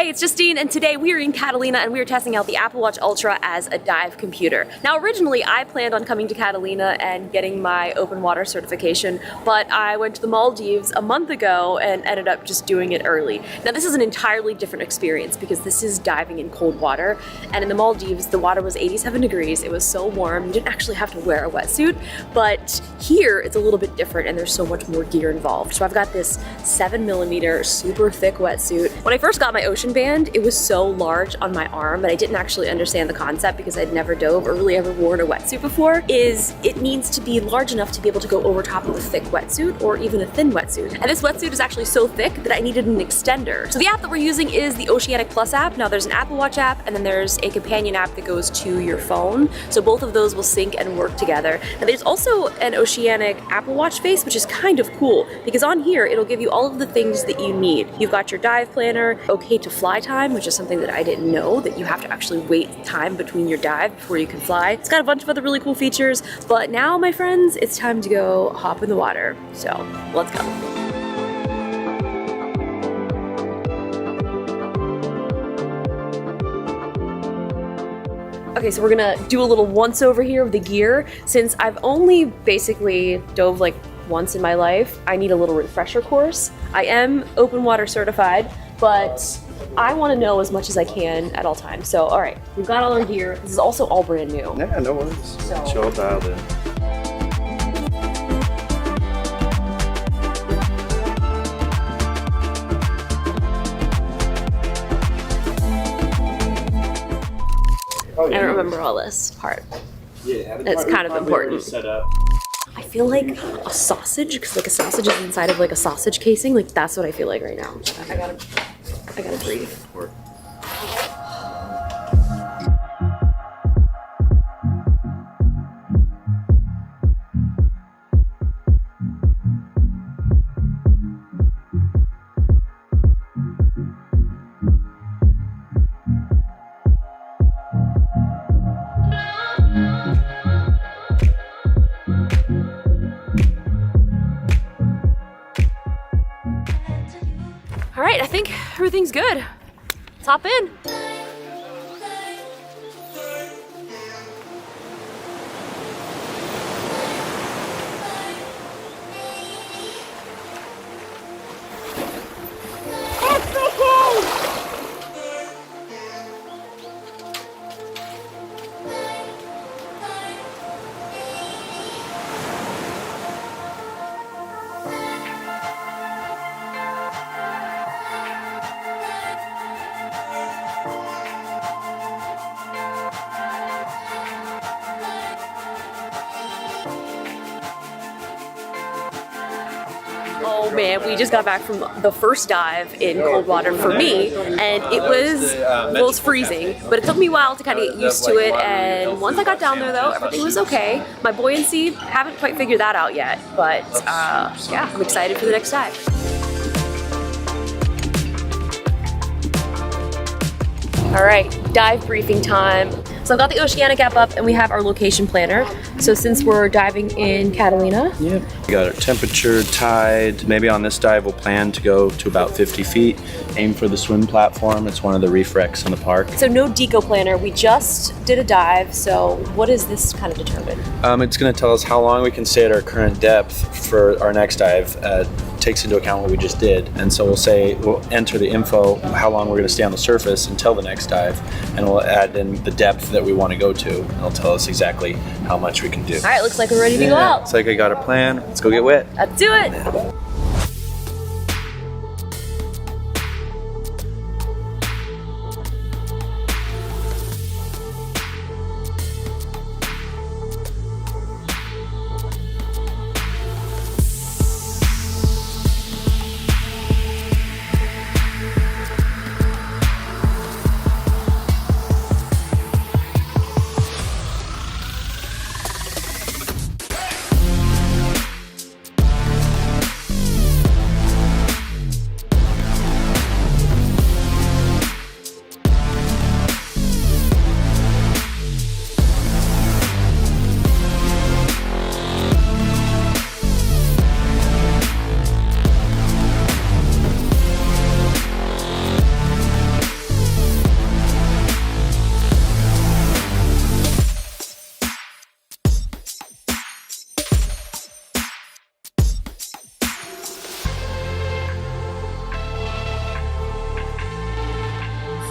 Hey, it's Justine, and today we are in Catalina and we are testing out the Apple Watch Ultra as a dive computer. Now, originally I planned on coming to Catalina and getting my open water certification, but I went to the Maldives a month ago and ended up just doing it early. Now, this is an entirely different experience because this is diving in cold water, and in the Maldives, the water was 87 degrees. It was so warm, you didn't actually have to wear a wetsuit, but here it's a little bit different and there's so much more gear involved. So I've got this 7mm super thick wetsuit. When I first got my Ocean Band, it was so large on my arm, but I didn't actually understand the concept because I'd never dove or really ever worn a wetsuit before, is it needs to be large enough to be able to go over top of a thick wetsuit or even a thin wetsuit. And this wetsuit is actually so thick that I needed an extender. So the app that we're using is the Oceanic Plus app. Now there's an Apple Watch app and then there's a companion app that goes to your phone. So both of those will sync and work together. And there's also an Oceanic Apple Watch face, which is kind of cool because on here it'll give you all of the things that you need. You've got your dive planner, okay to fly time, which is something that I didn't know, that you have to actually wait time between your dive before you can fly. It's got a bunch of other really cool features, but now, my friends, it's time to go hop in the water. So let's go. Okay, so we're gonna do a little once over here of the gear. Since I've only basically dove like once in my life, I need a little refresher course. I am open water certified, but I want to know as much as I can at all times. So, all right, we've got all our gear. This is also all brand new. Yeah, no worries. So, it's all dialed in. I don't remember all this part. Yeah, it's kind of important. Set up. I feel like a sausage, because like a sausage is inside of like a sausage casing. Like that's what I feel like right now. I gotta breathe. All right, I think everything's good. Let's hop in. Oh man, we just got back from the first dive in cold water for me, and it was freezing, but it took me a while to kind of get used to it, and once I got down there though, everything was okay. My buoyancy, haven't quite figured that out yet, but yeah, I'm excited for the next dive. All right, dive briefing time. So I've got the Oceanic app up and we have our location planner. So since we're diving in Catalina. Yep. We got our temperature, tide. Maybe on this dive we'll plan to go to about 50 feet. Aim for the swim platform. It's one of the reef wrecks in the park. So no deco planner, we just did a dive. So what does this kind of determine? It's gonna tell us how long we can stay at our current depth for our next dive. Takes into account what we just did, and so we'll enter the info how long we're going to stay on the surface until the next dive, and we'll add in the depth that we want to go to, and it'll tell us exactly how much we can do. All right, looks like we're ready to go out. It's like I got a plan. Let's go get wet. Let's do it.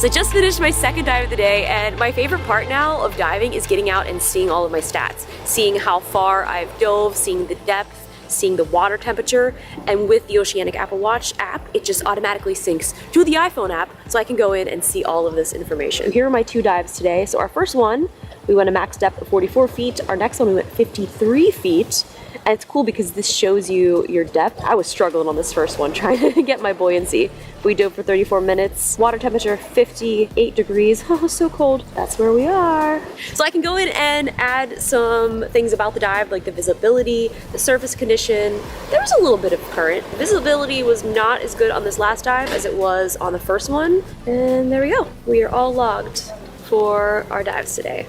So I just finished my second dive of the day, and my favorite part now of diving is getting out and seeing all of my stats, seeing how far I've dove, seeing the depth, seeing the water temperature, and with the Oceanic Apple Watch app, it just automatically syncs to the iPhone app, so I can go in and see all of this information. Here are my 2 dives today. So our first one, we went a max depth of 44 feet. Our next one, we went 53 feet. And it's cool because this shows you your depth. I was struggling on this first one, trying to get my buoyancy. We dove for 34 minutes. Water temperature 58 degrees. Oh, so cold. That's where we are. So I can go in and add some things about the dive, like the visibility, the surface condition. There was a little bit of current. Visibility was not as good on this last dive as it was on the first one. And there we go. We are all logged for our dives today.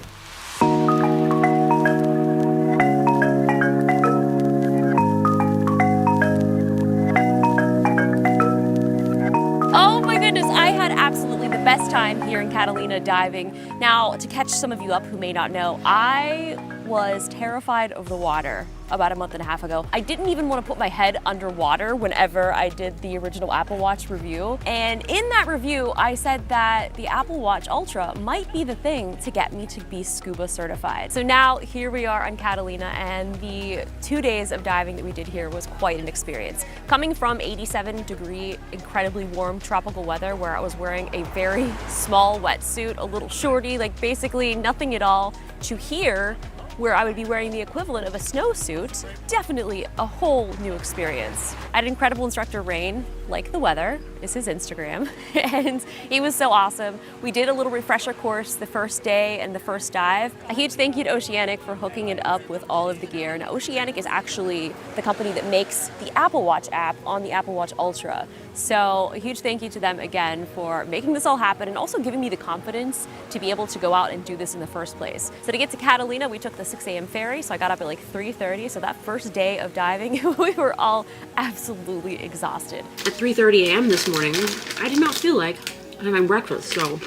I had absolutely the best time here in Catalina diving. Now, to catch some of you up who may not know, I was terrified of the water about a month and a half ago. I didn't even want to put my head underwater whenever I did the original Apple Watch review. And in that review, I said that the Apple Watch Ultra might be the thing to get me to be scuba certified. So now here we are on Catalina, and the 2 days of diving that we did here was quite an experience. Coming from 87-degree, incredibly warm tropical weather where I was wearing a very small wetsuit, a little shorty, like basically nothing at all, to here, where I would be wearing the equivalent of a snowsuit, definitely a whole new experience. I had incredible instructor Rain, like the weather, is his Instagram, and he was so awesome. We did a little refresher course the first day and the first dive. A huge thank you to Oceanic for hooking it up with all of the gear. Now, Oceanic is actually the company that makes the Apple Watch app on the Apple Watch Ultra. So a huge thank you to them again for making this all happen and also giving me the confidence to be able to go out and do this in the first place. So to get to Catalina, we took the 6 a.m. ferry, so I got up at like 3:30. So that first day of diving, we were all absolutely exhausted. At 3:30 a.m. this morning, I did not feel like having breakfast, so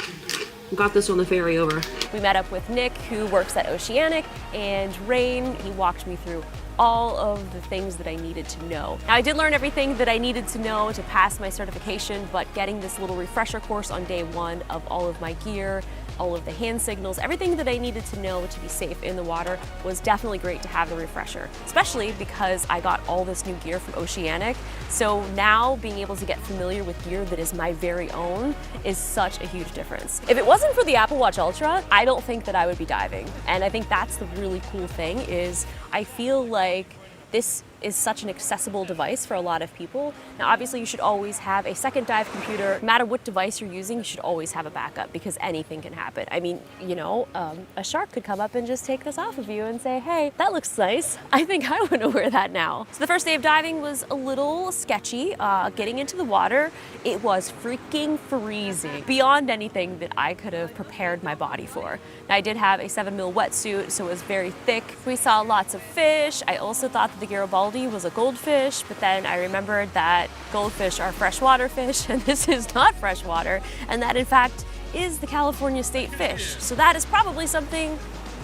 got this on the ferry over. We met up with Nick, who works at Oceanic, and Rain. He walked me through all of the things that I needed to know. Now, I did learn everything that I needed to know to pass my certification, but getting this little refresher course on day 1 of all of my gear, all of the hand signals, everything that I needed to know to be safe in the water was definitely great to have the refresher, especially because I got all this new gear from Oceanic. So now being able to get familiar with gear that is my very own is such a huge difference. If it wasn't for the Apple Watch Ultra, I don't think that I would be diving. And I think that's the really cool thing is I feel like this is such an accessible device for a lot of people. Now, obviously, you should always have a second dive computer. No matter what device you're using, you should always have a backup because anything can happen. I mean, you know, a shark could come up and just take this off of you and say, hey, that looks nice. I think I want to wear that now. So the first day of diving was a little sketchy. Getting into the water, it was freaking freezing. Beyond anything that I could have prepared my body for. Now, I did have a 7mm wetsuit, so it was very thick. We saw lots of fish. I also thought that the Garibaldi was a goldfish, but then I remembered that goldfish are freshwater fish and this is not freshwater, and that in fact is the California state fish. So that is probably something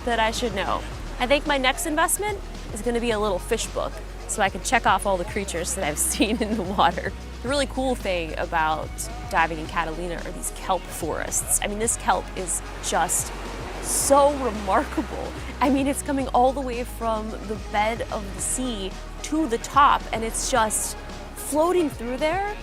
that I should know. I think my next investment is going to be a little fish book so I can check off all the creatures that I've seen in the water. The really cool thing about diving in Catalina are these kelp forests. I mean, this kelp is just so remarkable. I mean, it's coming all the way from the bed of the sea to the top, and it's just floating through there.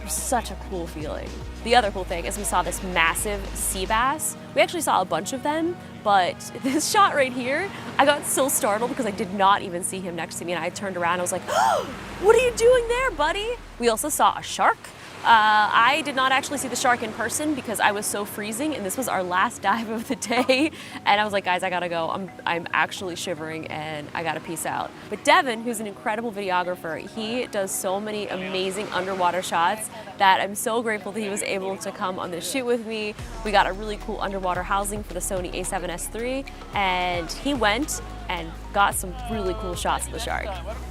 It's such a cool feeling. The other cool thing is we saw this massive sea bass. We actually saw a bunch of them, but this shot right here, I got so startled because I did not even see him next to me, and I turned around and I was like, oh, what are you doing there, buddy? We also saw a shark. I did not actually see the shark in person because I was so freezing, and this was our last dive of the day. And I was like, guys, I gotta go. I'm actually shivering and I gotta peace out. But Devin, who's an incredible videographer, he does so many amazing underwater shots that I'm so grateful that he was able to come on this shoot with me. We got a really cool underwater housing for the Sony a7S III, and he went and got some really cool shots of the shark.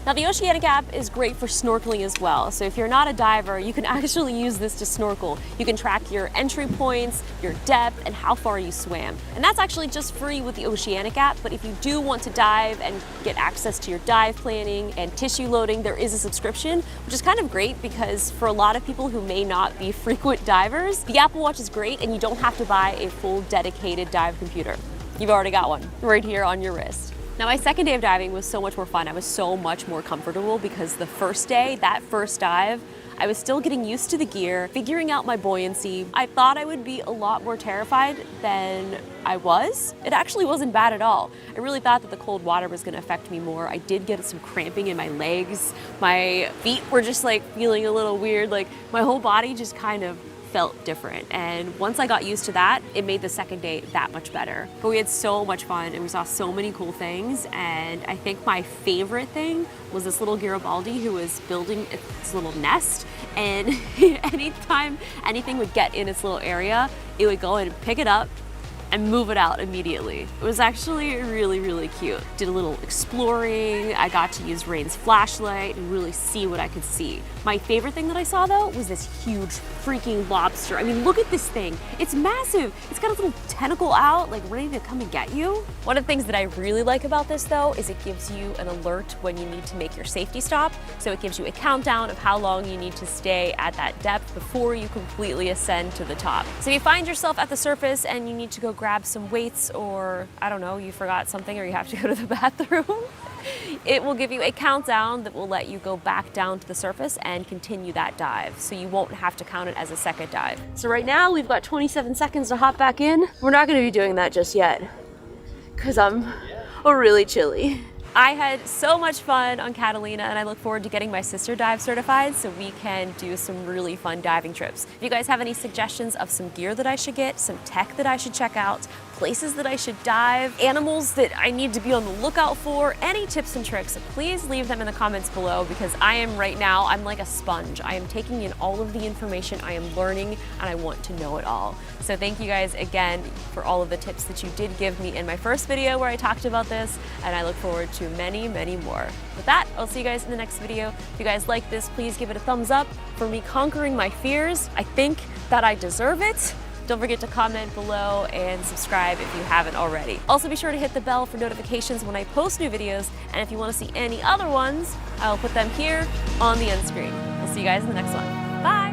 Now the Oceanic app is great for snorkeling as well. So if you're not a diver, you can actually use this to snorkel. You can track your entry points, your depth, and how far you swam. And that's actually just free with the Oceanic app, but if you do want to dive and get access to your dive planning and tissue loading, there is a subscription, which is kind of great because for a lot of people who may not be frequent divers, the Apple Watch is great and you don't have to buy a full dedicated dive computer. You've already got one right here on your wrist. Now my second day of diving was so much more fun. I was so much more comfortable because the first day, that first dive, I was still getting used to the gear, figuring out my buoyancy. I thought I would be a lot more terrified than I was. It actually wasn't bad at all. I really thought that the cold water was gonna affect me more. I did get some cramping in my legs. My feet were just like feeling a little weird. Like my whole body just kind of felt different. And once I got used to that, it made the second day that much better. But we had so much fun and we saw so many cool things. And I think my favorite thing was this little Garibaldi who was building its little nest. And anytime anything would get in its little area, it would go and pick it up and move it out immediately. It was actually really, really cute. Did a little exploring. I got to use Rain's flashlight and really see what I could see. My favorite thing that I saw though was this huge freaking lobster. I mean, look at this thing. It's massive. It's got a little tentacle out, like ready to come and get you. One of the things that I really like about this though is it gives you an alert when you need to make your safety stop. So it gives you a countdown of how long you need to stay at that depth before you completely ascend to the top. So if you find yourself at the surface and you need to go grab some weights, or I don't know, you forgot something or you have to go to the bathroom, it will give you a countdown that will let you go back down to the surface and continue that dive. So you won't have to count it as a second dive. So right now we've got 27 seconds to hop back in. We're not gonna be doing that just yet because I'm really chilly. I had so much fun on Catalina and I look forward to getting my sister dive certified so we can do some really fun diving trips. If you guys have any suggestions of some gear that I should get, some tech that I should check out, places that I should dive, animals that I need to be on the lookout for, any tips and tricks, please leave them in the comments below because I am right now, I'm like a sponge. I am taking in all of the information, I am learning, and I want to know it all. So thank you guys again for all of the tips that you did give me in my first video where I talked about this, and I look forward to many, many more. With that, I'll see you guys in the next video. If you guys like this, please give it a thumbs up for me conquering my fears. I think that I deserve it. Don't forget to comment below and subscribe if you haven't already. Also be sure to hit the bell for notifications when I post new videos, and if you want to see any other ones, I'll put them here on the end screen. I'll see you guys in the next one. Bye!